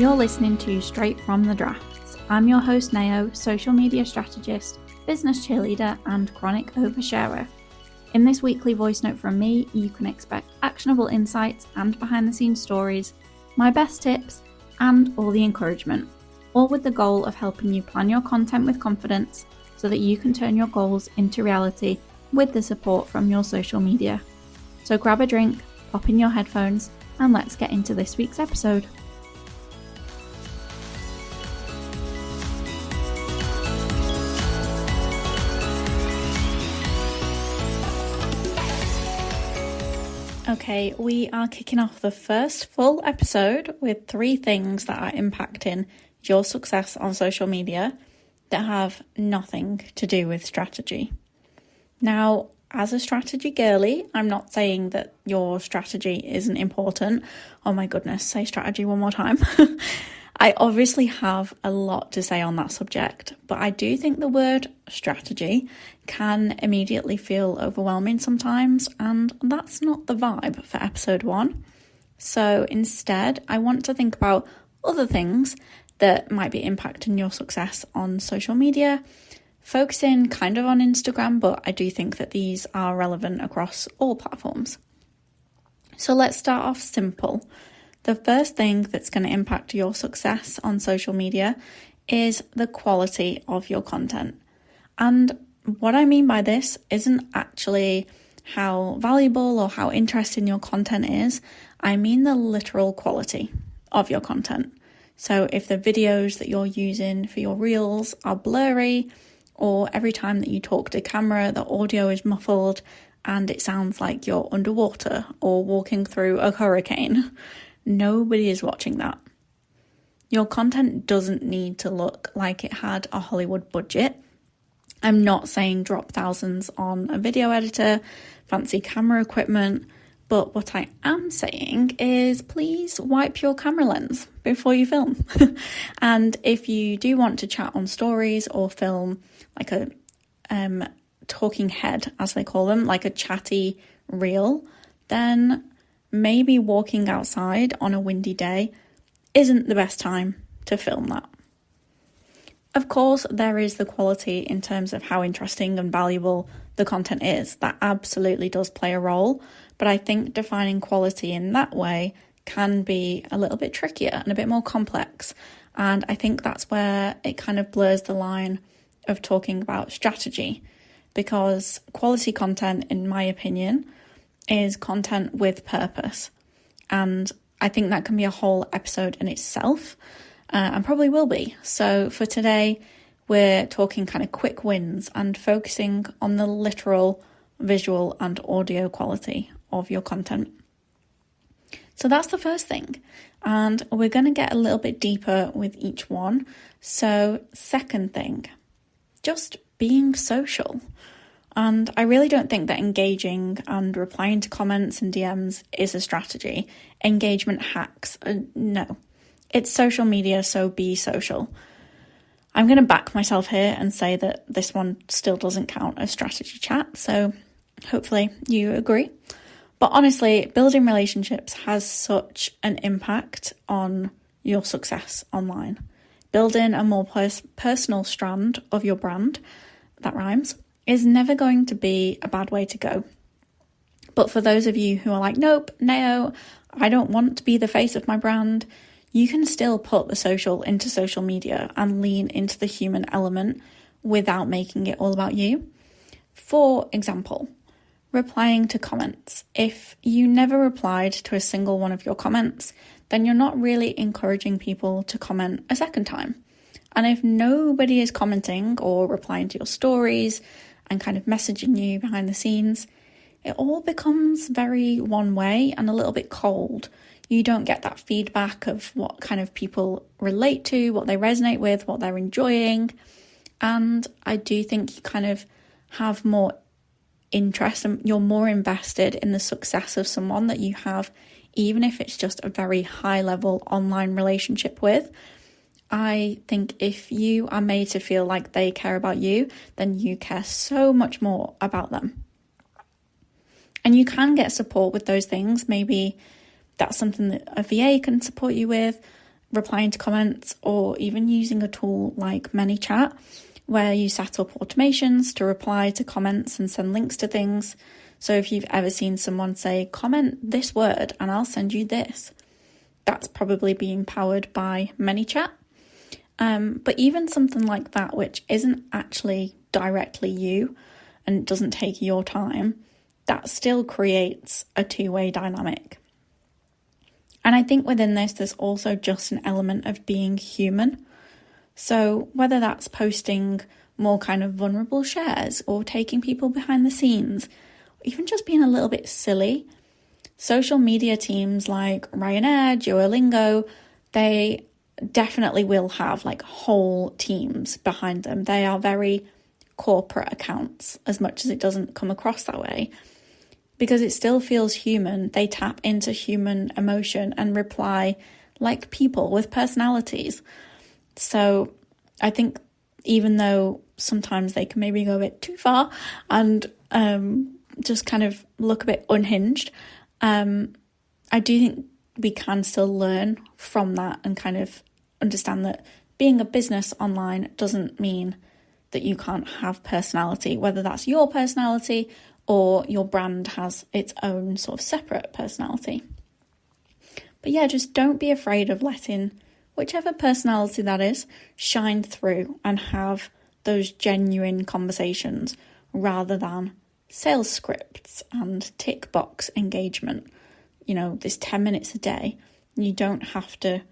You're listening to Straight from the Drafts. I'm your host Nao, social media strategist, business cheerleader and chronic oversharer. In this weekly voice note from me, you can expect actionable insights and behind the scenes stories, my best tips and all the encouragement, all with the goal of helping you plan your content with confidence so that you can turn your goals into reality with the support from your social media. So grab a drink, pop in your headphones and let's get into this week's episode. Okay, we are kicking off the first full episode with 3 things that are impacting your success on social media that have nothing to do with strategy. Now, as a strategy girly, I'm not saying that your strategy isn't important. Oh my goodness, say strategy one more time. I obviously have a lot to say on that subject, but I do think the word strategy can immediately feel overwhelming sometimes, and that's not the vibe for episode 1. So instead, I want to think about other things that might be impacting your success on social media, focusing kind of on Instagram, but I do think that these are relevant across all platforms. So let's start off simple. The first thing that's going to impact your success on social media is the quality of your content. And what I mean by this isn't actually how valuable or how interesting your content is. I mean the literal quality of your content. So if the videos that you're using for your reels are blurry, or every time that you talk to camera, the audio is muffled and it sounds like you're underwater or walking through a hurricane, nobody is watching that. Your content doesn't need to look like it had a Hollywood budget. I'm not saying drop thousands on a video editor, fancy camera equipment, but what I am saying is please wipe your camera lens before you film. And if you do want to chat on stories or film like a talking head, as they call them, like a chatty reel, then maybe walking outside on a windy day isn't the best time to film that. Of course, there is the quality in terms of how interesting and valuable the content is. That absolutely does play a role, but I think defining quality in that way can be a little bit trickier and a bit more complex. And I think that's where it kind of blurs the line of talking about strategy, because quality content, in my opinion, is content with purpose. And I think that can be a whole episode in itself, and probably will be. So for today, we're talking kind of quick wins and focusing on the literal visual and audio quality of your content. So that's the first thing. And we're going to get a little bit deeper with each one. So second thing, just being social. And I really don't think that engaging and replying to comments and DMs is a strategy. Engagement hacks, no. It's social media, so be social. I'm going to back myself here and say that this one still doesn't count as strategy chat, so hopefully you agree. But honestly, building relationships has such an impact on your success online. Building a more personal strand of your brand, that rhymes, is never going to be a bad way to go. But for those of you who are like, nope, no, I don't want to be the face of my brand, you can still put the social into social media and lean into the human element without making it all about you. For example, replying to comments. If you never replied to a single one of your comments, then you're not really encouraging people to comment a second time. And if nobody is commenting or replying to your stories and kind of messaging you behind the scenes, it all becomes very one way and a little bit cold. You don't get that feedback of what kind of people relate to, what they resonate with, what they're enjoying. And I do think you kind of have more interest and you're more invested in the success of someone that you have, even if it's just a very high level online relationship with. I think if you are made to feel like they care about you, then you care so much more about them. And you can get support with those things. Maybe that's something that a VA can support you with. replying to comments, or even using a tool like ManyChat, where you set up automations to reply to comments and send links to things. So if you've ever seen someone say, comment this word and I'll send you this, that's probably being powered by ManyChat. But even something like that, which isn't actually directly you and doesn't take your time, that still creates a two-way dynamic. And I think within this, there's also just an element of being human. So whether that's posting more kind of vulnerable shares or taking people behind the scenes, or even just being a little bit silly, social media teams like Ryanair, Duolingo, they definitely will have like whole teams behind them. They are very corporate accounts, as much as it doesn't come across that way, because it still feels human. They tap into human emotion and reply like people with personalities. So I think even though sometimes they can maybe go a bit too far and just kind of look a bit unhinged, I do think we can still learn from that and kind of understand that being a business online doesn't mean that you can't have personality, whether that's your personality or your brand has its own sort of separate personality. But yeah, just don't be afraid of letting whichever personality that is shine through and have those genuine conversations rather than sales scripts and tick box engagement. You know, this 10 minutes a day, you don't have to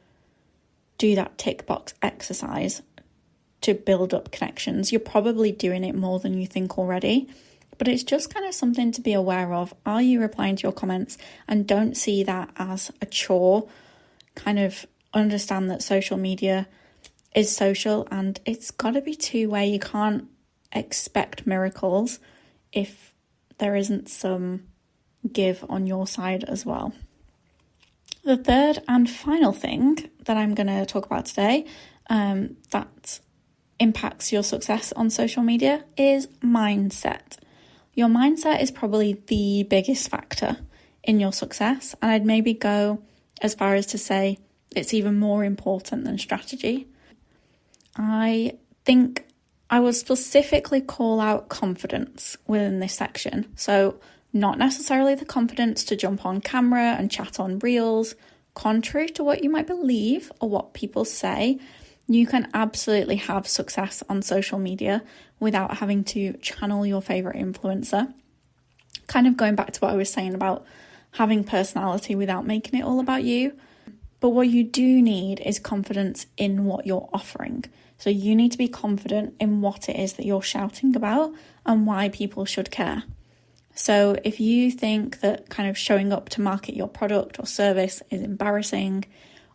do that tick box exercise to build up connections. You're probably doing it more than you think already, but it's just kind of something to be aware of. Are you replying to your comments? And don't see that as a chore. Kind of understand that social media is social and it's got to be two-way. You can't expect miracles if there isn't some give on your side as well. The third and final thing that I'm going to talk about today that impacts your success on social media is mindset. Your mindset is probably the biggest factor in your success, and I'd maybe go as far as to say it's even more important than strategy. I think I would specifically call out confidence within this section. So not necessarily the confidence to jump on camera and chat on reels. Contrary to what you might believe or what people say, you can absolutely have success on social media without having to channel your favorite influencer. Kind of going back to what I was saying about having personality without making it all about you. But what you do need is confidence in what you're offering. So you need to be confident in what it is that you're shouting about and why people should care. So if you think that kind of showing up to market your product or service is embarrassing,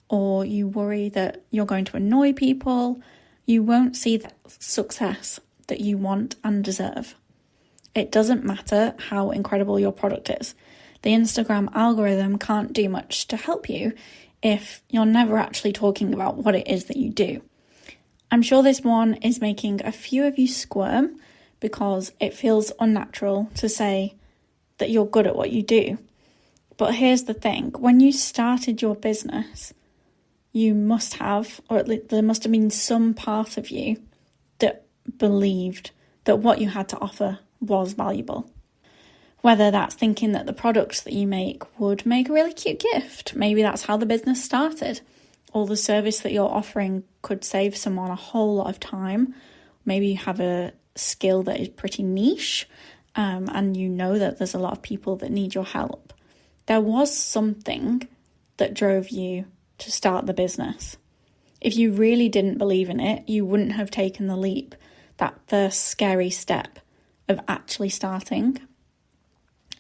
or you worry that you're going to annoy people, you won't see the success that you want and deserve. It doesn't matter how incredible your product is. The Instagram algorithm can't do much to help you if you're never actually talking about what it is that you do. I'm sure this one is making a few of you squirm because it feels unnatural to say that you're good at what you do. But here's the thing, when you started your business, you must have, or at least there must have been some part of you that believed that what you had to offer was valuable. Whether that's thinking that the products that you make would make a really cute gift, maybe that's how the business started, or the service that you're offering could save someone a whole lot of time. Maybe you have a skill that is pretty niche, and you know that there's a lot of people that need your help. There was something that drove you to start the business. If you really didn't believe in it, you wouldn't have taken the leap, that first scary step of actually starting.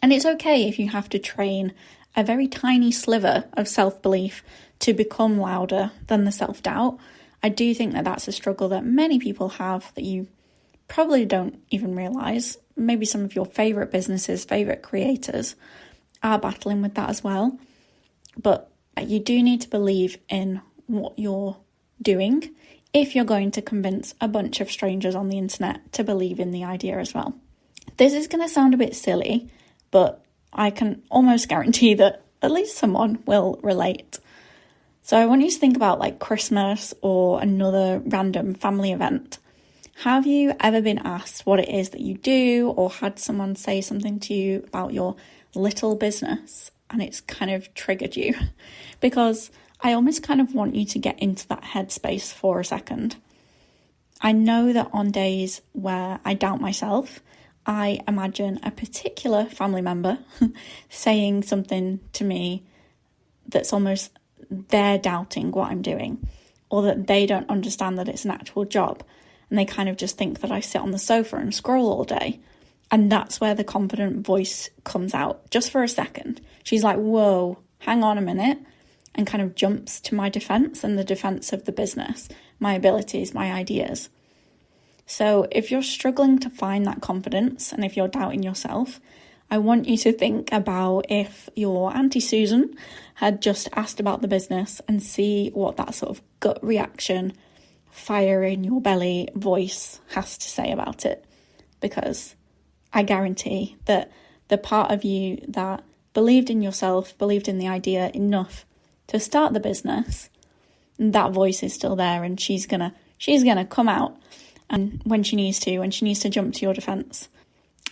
And it's okay if you have to train a very tiny sliver of self-belief to become louder than the self-doubt. I do think that that's a struggle that many people have that you probably don't even realise. Maybe some of your favourite businesses, favourite creators are battling with that as well. But you do need to believe in what you're doing if you're going to convince a bunch of strangers on the internet to believe in the idea as well. This is going to sound a bit silly, but I can almost guarantee that at least someone will relate. So I want you to think about like Christmas or another random family event. Have you ever been asked what it is that you do, or had someone say something to you about your little business and it's kind of triggered you? Because I almost kind of want you to get into that headspace for a second. I know that on days where I doubt myself, I imagine a particular family member saying something to me that's almost they're doubting what I'm doing, or that they don't understand that it's an actual job, and they kind of just think that I sit on the sofa and scroll all day. And that's where the confident voice comes out, just for a second. She's like, whoa, hang on a minute, and kind of jumps to my defense and the defense of the business, my abilities, my ideas. So if you're struggling to find that confidence, and if you're doubting yourself, I want you to think about if your Auntie Susan had just asked about the business, and see what that sort of gut reaction, fire in your belly voice has to say about it. Because I guarantee that the part of you that believed in yourself, believed in the idea enough to start the business, that voice is still there, and she's gonna come out, and when she needs to jump to your defense.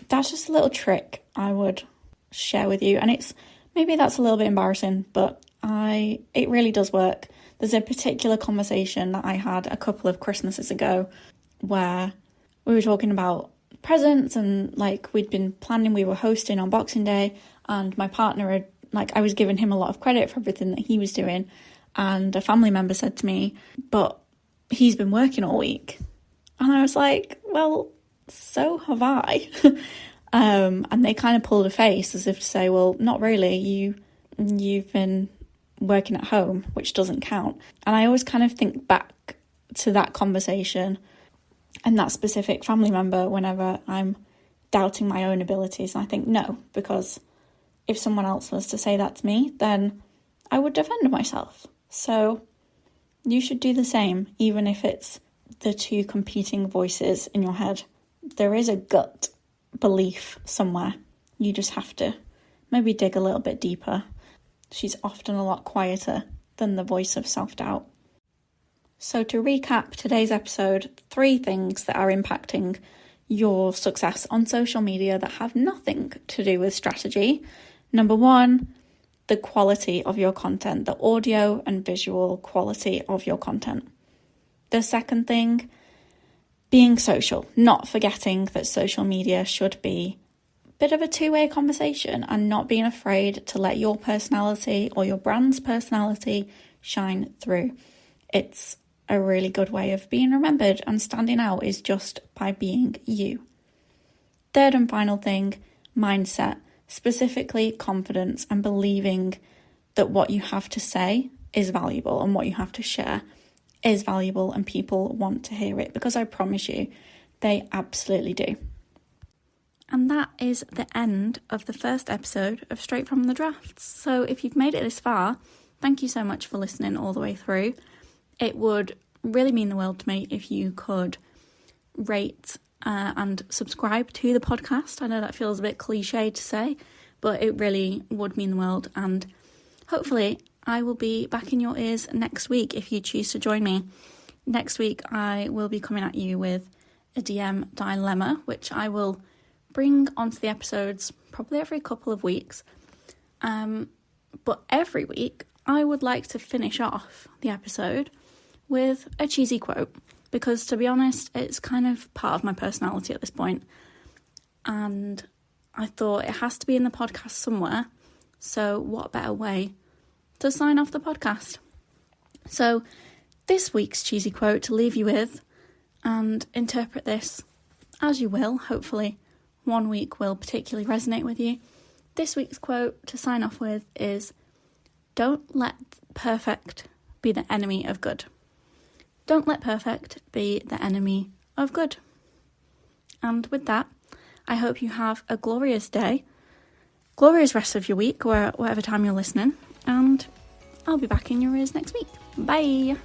That's just a little trick I would share with you, and maybe that's a little bit embarrassing, but it really does work. There's a particular conversation that I had a couple of Christmases ago where we were talking about presents, and like we'd been planning, we were hosting on Boxing Day, and my partner had, like, I was giving him a lot of credit for everything that he was doing, and a family member said to me, but he's been working all week. And I was like, well, so have I. And they kind of pulled a face as if to say, well, not really, you've been working at home, which doesn't count. And I always kind of think back to that conversation and that specific family member whenever I'm doubting my own abilities. And I think, no, because if someone else was to say that to me, then I would defend myself. So you should do the same, even if it's the two competing voices in your head. There is a gut belief somewhere. You just have to maybe dig a little bit deeper. She's often a lot quieter than the voice of self-doubt. So to recap today's episode, 3 things that are impacting your success on social media that have nothing to do with strategy. Number 1, the quality of your content, the audio and visual quality of your content. The second thing, being social, not forgetting that social media should be a bit of a two-way conversation, and not being afraid to let your personality or your brand's personality shine through. It's a really good way of being remembered and standing out, is just by being you. Third and final thing, mindset, specifically confidence and believing that what you have to say is valuable and what you have to share is valuable, and people want to hear it, because I promise you, they absolutely do. And that is the end of the first episode of Straight From the Drafts. So if you've made it this far, thank you so much for listening all the way through. It would really mean the world to me if you could rate and subscribe to the podcast. I know that feels a bit cliche to say, but it really would mean the world. And hopefully I will be back in your ears next week if you choose to join me. Next week I will be coming at you with a DM dilemma, which I will bring onto the episodes probably every couple of weeks. But every week I would like to finish off the episode with a cheesy quote, because to be honest, it's kind of part of my personality at this point. And I thought it has to be in the podcast somewhere. So what better way to sign off the podcast? So this week's cheesy quote to leave you with, and interpret this as you will. Hopefully one week will particularly resonate with you. This week's quote to sign off with is, don't let perfect be the enemy of good. Don't let perfect be the enemy of good. And with that, I hope you have a glorious day, glorious rest of your week, or whatever time you're listening, and I'll be back in your ears next week. Bye!